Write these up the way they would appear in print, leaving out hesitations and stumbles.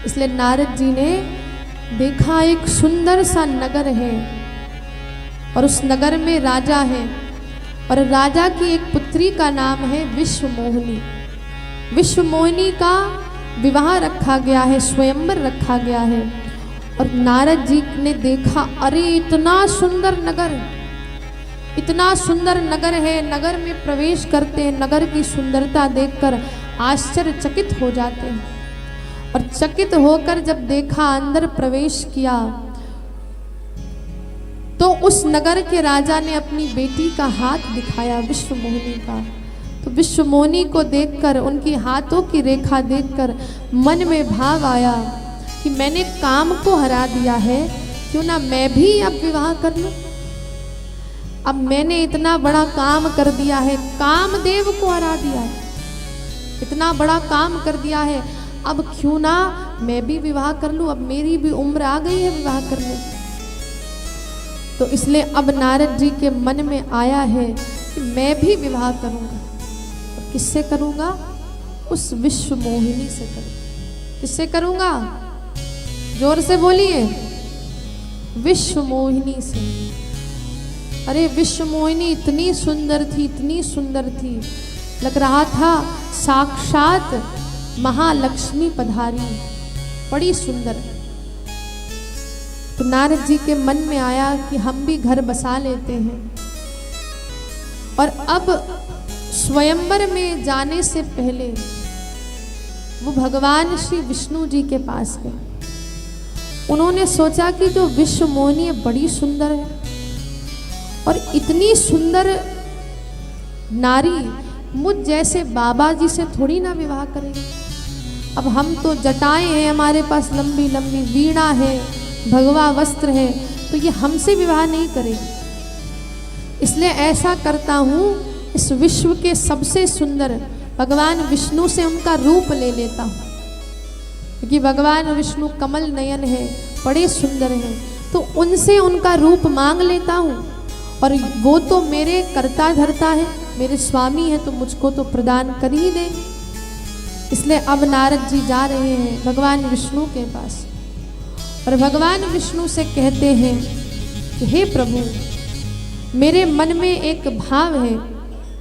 इसलिए नारद जी ने देखा एक सुंदर सा नगर है और उस नगर में राजा है और राजा की एक पुत्री का नाम है विश्वमोहिनी। विश्वमोहिनी का विवाह रखा गया है, स्वयंवर रखा गया है। और नारद जी ने देखा, अरे इतना सुंदर नगर, इतना सुंदर नगर है। नगर में प्रवेश करते हैं, नगर की सुंदरता देखकर आश्चर्यचकित हो जाते हैं। और चकित होकर जब देखा, अंदर प्रवेश किया, तो उस नगर के राजा ने अपनी बेटी का हाथ दिखाया, विश्वमोहिनी का। तो विश्वमोहिनी को देखकर, उनकी हाथों की रेखा देखकर मन में भाव आया कि मैंने काम को हरा दिया है, क्यों ना मैं भी अब विवाह कर लूं। अब मैंने इतना बड़ा काम कर दिया है, कामदेव को हरा दिया है, इतना बड़ा काम कर दिया है, अब क्यों ना मैं भी विवाह कर लूं। अब मेरी भी उम्र आ गई है विवाह करने। तो इसलिए अब नारद जी के मन में आया है कि मैं भी विवाह करूंगा। और किससे करूंगा? उस विश्वमोहिनी से करूंगा। किससे करूंगा? जोर से बोलिए, विश्वमोहिनी से। अरे विश्वमोहिनी इतनी सुंदर थी, इतनी सुंदर थी, लग रहा था साक्षात महालक्ष्मी पधारी, बड़ी सुंदर। तो नारद जी के मन में आया कि हम भी घर बसा लेते हैं। और अब स्वयंवर में जाने से पहले वो भगवान श्री विष्णु जी के पास गए। उन्होंने सोचा कि जो विश्वमोहिनी बड़ी सुंदर है और इतनी सुंदर नारी मुझ जैसे बाबा जी से थोड़ी ना विवाह करेंगे। अब हम तो जटाएं हैं, हमारे पास लंबी लंबी वीणा है, भगवा वस्त्र है, तो ये हमसे विवाह नहीं करेंगे। इसलिए ऐसा करता हूँ, इस विश्व के सबसे सुंदर भगवान विष्णु से उनका रूप ले लेता हूँ, क्योंकि भगवान विष्णु कमल नयन है, बड़े सुंदर हैं, तो उनसे उनका रूप मांग लेता हूँ। और वो तो मेरे कर्ता धर्ता है, मेरे स्वामी हैं, तो मुझको तो प्रदान कर ही देंगे। इसलिए अब नारद जी जा रहे हैं भगवान विष्णु के पास और भगवान विष्णु से कहते हैं कि हे प्रभु, मेरे मन में एक भाव है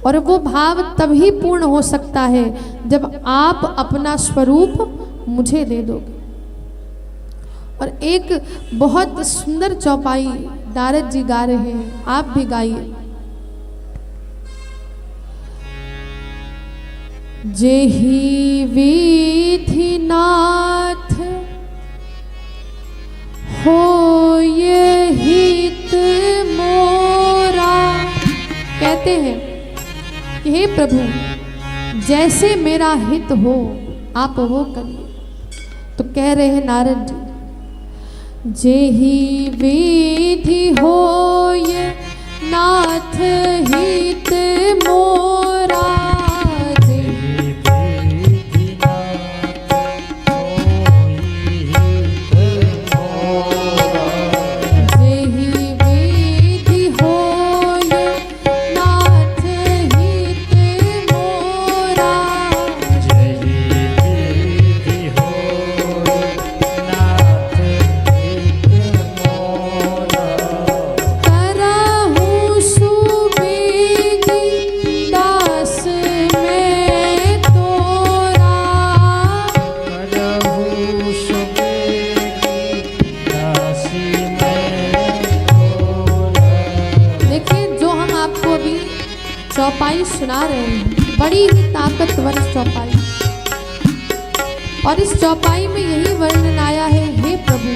और वो भाव तभी पूर्ण हो सकता है जब आप अपना स्वरूप मुझे दे दोगे। और एक बहुत सुंदर चौपाई नारद जी गा रहे हैं, आप भी गाइए। जेहि विधि नाथ होय हित मोरा। कहते हैं कि हे प्रभु, जैसे मेरा हित हो आप वो करिए। तो कह रहे हैं नारद जी, जेहि विधि होय नाथ हित मोरा। चौपाई सुना रहे हैं, बड़ी ही ताकतवर चौपाई। और इस चौपाई में यही वर्णन आया है, हे प्रभु,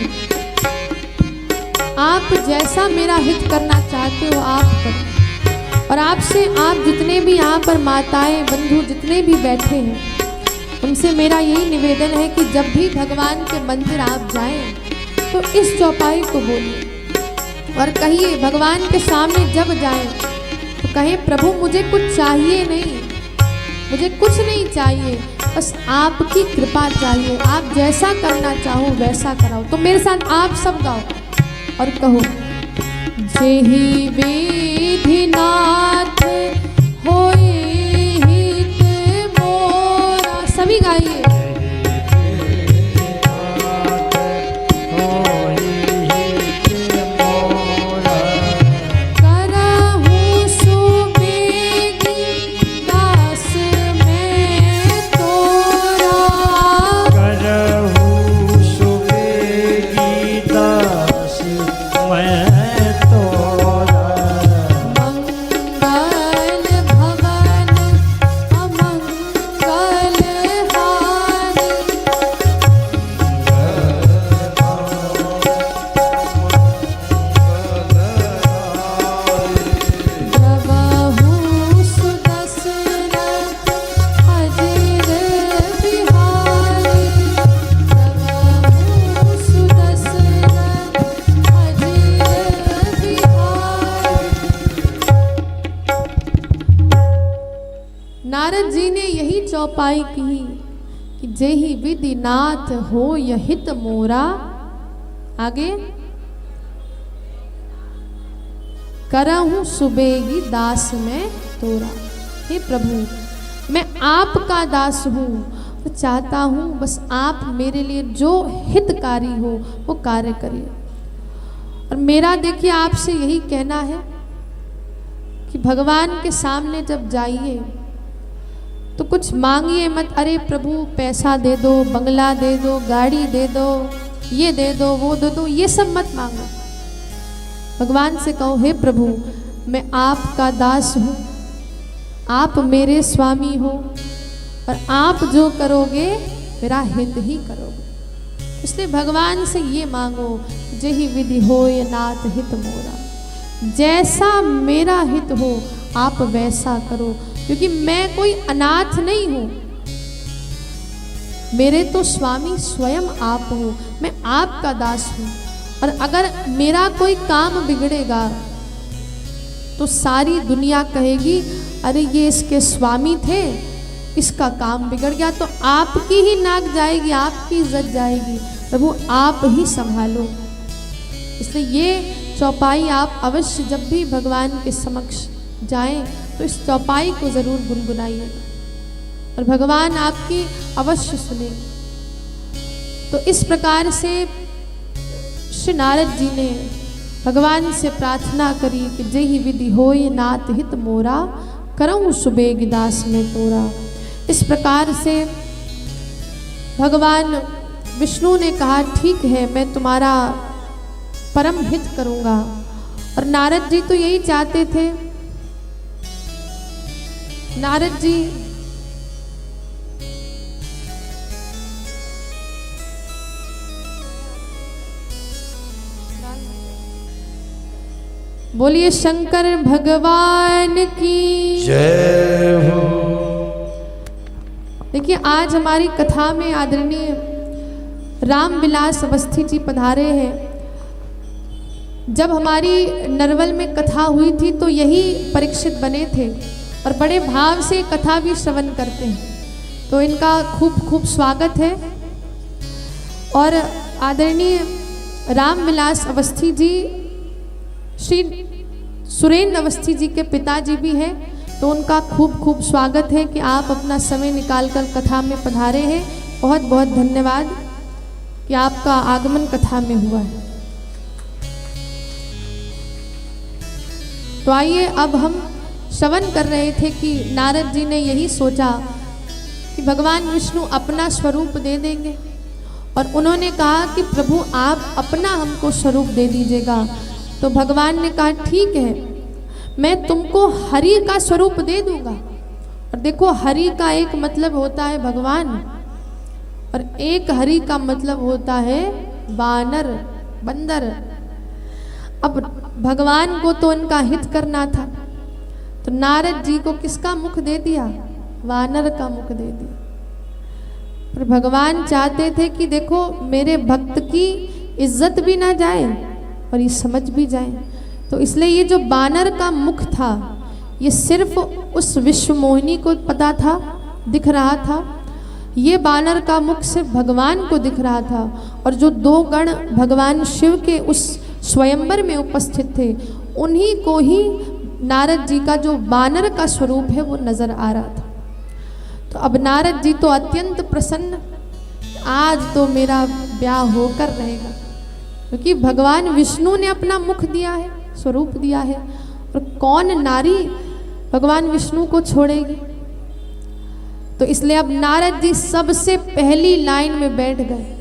आप जैसा मेरा हित करना चाहते हो आप करो। और आपसे, आप जितने भी यहाँ पर माताएं बंधु जितने भी बैठे हैं, उनसे मेरा यही निवेदन है कि जब भी भगवान के मंदिर आप जाएं तो इस चौपाई को बोलिए और कहिए, भगवान के सामने जब जाएं तो कहे, प्रभु मुझे कुछ चाहिए नहीं, मुझे कुछ नहीं चाहिए, बस आपकी कृपा चाहिए। आप जैसा करना चाहो वैसा कराओ। तो मेरे साथ आप सब गाओ और कहो, जेहि विधि नाथ होय हित मोरा। सभी गाइए। चौपाई की कि जेहि विधि नाथ हो यहित मोरा। आगे करहूं सुबेगी दास में तोरा। हे प्रभु मैं आपका दास हूँ, चाहता हूँ बस आप मेरे लिए जो हितकारी हो वो कार्य करिए। और मेरा देखिए आपसे यही कहना है कि भगवान के सामने जब जाइए तो कुछ मांगिए मत। अरे प्रभु पैसा दे दो, बंगला दे दो, गाड़ी दे दो, ये दे दो, वो दे दो, ये सब मत मांगो। भगवान से कहो हे प्रभु मैं आपका दास हूँ, आप मेरे स्वामी हो और आप जो करोगे मेरा हित ही करोगे। इसलिए भगवान से ये मांगो जेहि विधि होय नाथ हित मोरा। जैसा मेरा हित हो आप वैसा करो, क्योंकि मैं कोई अनाथ नहीं हूँ, मेरे तो स्वामी स्वयं आप हो, मैं आपका दास हूँ। और अगर मेरा कोई काम बिगड़ेगा तो सारी दुनिया कहेगी अरे ये इसके स्वामी थे, इसका काम बिगड़ गया, तो आपकी ही नाक जाएगी, आपकी इज्जत जाएगी। प्रभु आप ही संभालो। इसलिए ये चौपाई आप अवश्य जब भी भगवान के समक्ष जाएं तो इस चौपाई को ज़रूर गुनगुनाइएगा और भगवान आपकी अवश्य सुने। तो इस प्रकार से श्री नारद जी ने भगवान से प्रार्थना करी कि जेहि विधि होय नाथ हित मोरा, करऊँ सुबेग दास में तोरा। इस प्रकार से भगवान विष्णु ने कहा ठीक है मैं तुम्हारा परम हित करूँगा। और नारद जी तो यही चाहते थे। नारद जी बोलिए शंकर भगवान की जय हो। देखिए आज हमारी कथा में आदरणीय रामविलास अवस्थी जी पधारे हैं। जब हमारी नरवल में कथा हुई थी तो यही परीक्षित बने थे और बड़े भाव से कथा भी श्रवण करते हैं, तो इनका खूब खूब स्वागत है। और आदरणीय रामविलास अवस्थी जी श्री सुरेंद्र अवस्थी जी के पिताजी भी हैं, तो उनका खूब खूब स्वागत है कि आप अपना समय निकालकर कथा में पधारे हैं। बहुत बहुत धन्यवाद कि आपका आगमन कथा में हुआ है। तो आइए अब हम श्रवण कर रहे थे कि नारद जी ने यही सोचा कि भगवान विष्णु अपना स्वरूप दे देंगे और उन्होंने कहा कि प्रभु आप अपना हमको स्वरूप दे दीजिएगा। तो भगवान ने कहा ठीक है मैं तुमको हरि का स्वरूप दे दूंगा। और देखो हरि का एक मतलब होता है भगवान और एक हरि का मतलब होता है वानर, बंदर। अब भगवान को तो उनका हित करना था, तो नारद जी को किसका मुख दे दिया? वानर का मुख दे दिया। पर भगवान चाहते थे कि देखो मेरे भक्त की इज्जत भी ना जाए और ये समझ भी जाए, तो इसलिए ये जो बानर का मुख था ये सिर्फ उस विश्व मोहिनी को पता था, दिख रहा था। ये बानर का मुख सिर्फ भगवान को दिख रहा था और जो दो गण भगवान शिव के उस स्वयंवर में उपस्थित थे उन्हीं को ही नारद जी का जो बानर का स्वरूप है वो नजर आ रहा था। तो अब नारद जी तो अत्यंत प्रसन्न, आज तो मेरा ब्याह होकर रहेगा, क्योंकि भगवान विष्णु ने अपना मुख दिया है, स्वरूप दिया है, और कौन नारी भगवान विष्णु को छोड़ेगी। तो इसलिए अब नारद जी सबसे पहली लाइन में बैठ गए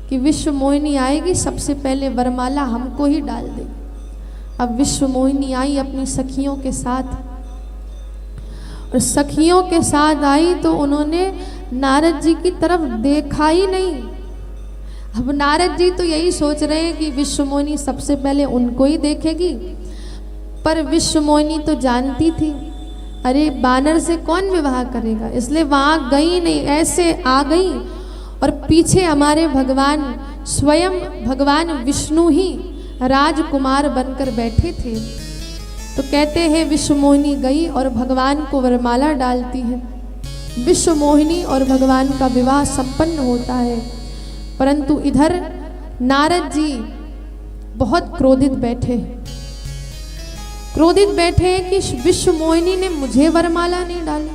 कि विश्व मोहिनी आएगी, सबसे पहले वरमाला हमको ही डाल देगी। अब विश्व मोहिनी आई अपनी सखियों के साथ, और सखियों के साथ आई तो उन्होंने नारद जी की तरफ देखा ही नहीं। अब नारद जी तो यही सोच रहे हैं कि विश्व मोहिनी सबसे पहले उनको ही देखेगी, पर विश्व मोहिनी तो जानती थी अरे बानर से कौन विवाह करेगा, इसलिए वहाँ गई नहीं, ऐसे आ गई और पीछे हमारे भगवान स्वयं भगवान विष्णु ही राजकुमार बनकर बैठे थे। तो कहते हैं विश्व मोहिनी गई और भगवान को वरमाला डालती है। विश्व मोहिनी और भगवान का विवाह संपन्न होता है। परंतु इधर नारद जी बहुत क्रोधित बैठे कि विश्व मोहिनी ने मुझे वरमाला नहीं डाली।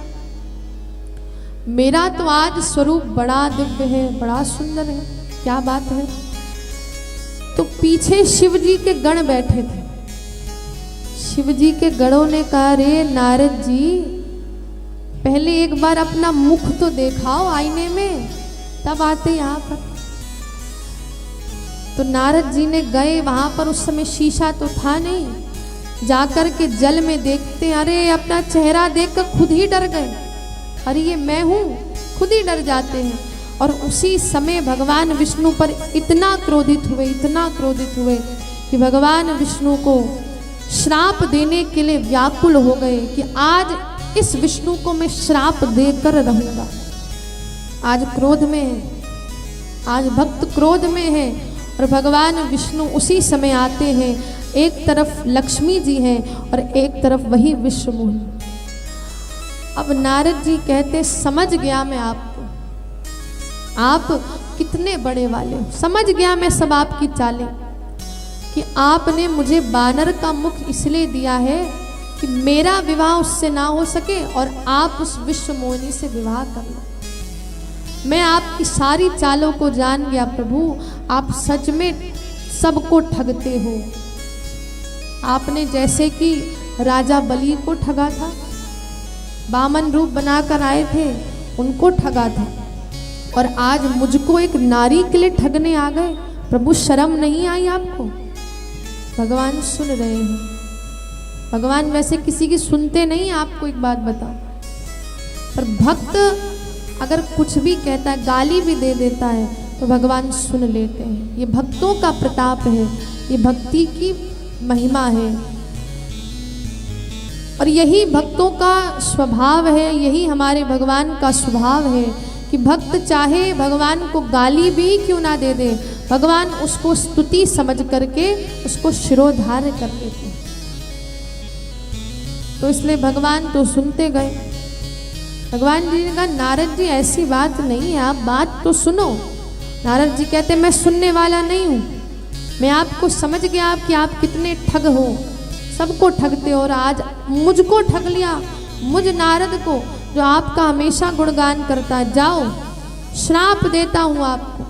मेरा तो आज स्वरूप बड़ा दिव्य है, बड़ा सुंदर है, क्या बात है। तो पीछे शिव जी के गण बैठे थे। शिव जी के गणों ने कहा, रे नारद जी, पहले एक बार अपना मुख तो दिखाओ आईने में, तब आते यहाँ पर। तो नारद जी ने गए वहां पर, उस समय शीशा तो था नहीं, जाकर के जल में देखते, अरे अपना चेहरा देखकर खुद ही डर गए, अरे ये मैं हूँ, खुद ही डर जाते हैं। और उसी समय भगवान विष्णु पर इतना क्रोधित हुए कि भगवान विष्णु को श्राप देने के लिए व्याकुल हो गए कि आज इस विष्णु को मैं श्राप देकर रहूंगा। आज क्रोध में है, आज भक्त क्रोध में है। और भगवान विष्णु उसी समय आते हैं, एक तरफ लक्ष्मी जी हैं और एक तरफ वही विश्व मोहिनी। अब नारद जी कहते, समझ गया मैं आपको, आप कितने बड़े वाले हो, समझ गया मैं सब आपकी चालें, कि आपने मुझे बानर का मुख इसलिए दिया है कि मेरा विवाह उससे ना हो सके और आप उस विश्व मोहिनी से विवाह कर लो। मैं आपकी सारी चालों को जान गया प्रभु, आप सच में सबको ठगते हो। आपने जैसे कि राजा बलि को ठगा था, बामन रूप बनाकर आए थे, उनको ठगा था, और आज मुझको एक नारी के लिए ठगने आ गए। प्रभु शर्म नहीं आई आपको? भगवान सुन रहे हैं। भगवान वैसे किसी की सुनते नहीं, आपको एक बात बताओ, पर भक्त अगर कुछ भी कहता है, गाली भी दे देता है, तो भगवान सुन लेते हैं। ये भक्तों का प्रताप है, ये भक्ति की महिमा है, और यही भक्तों का स्वभाव है, यही हमारे भगवान का स्वभाव है कि भक्त चाहे भगवान को गाली भी क्यों ना दे दे, भगवान उसको स्तुति समझ करके उसको शिरोधार्य कर लेते हैं। तो इसलिए भगवान तो सुनते गए। भगवान जी ने कहा, नारद जी ऐसी बात नहीं है, आप बात तो सुनो। नारद जी कहते, मैं सुनने वाला नहीं हूँ, मैं आपको समझ गया कि आप कितने ठग हो, सबको ठगते हो, और आज मुझको ठग लिया, मुझ नारद को जो आपका हमेशा गुणगान करता है। जाओ, श्राप देता हूँ आपको।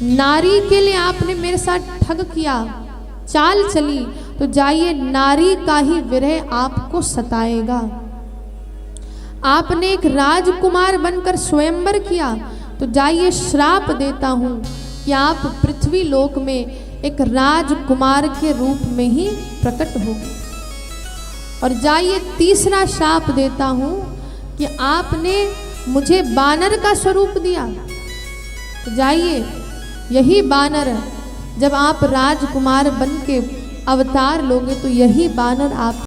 नारी के लिए आपने मेरे साथ ठग किया, चाल चली, तो जाइए, नारी का ही विरह आपको सताएगा। आपने एक राजकुमार बनकर स्वयंवर किया, तो जाइए, श्राप देता हूँ कि आप पृथ्वी लोक में एक राजकुमार के रूप में ही प्रकट होंगे। और जाइए, तीसरा श्राप देता हूँ कि आपने मुझे बानर का स्वरूप दिया, तो जाइए, यही बानर जब आप राजकुमार बन के अवतार लोगे, तो यही बानर आप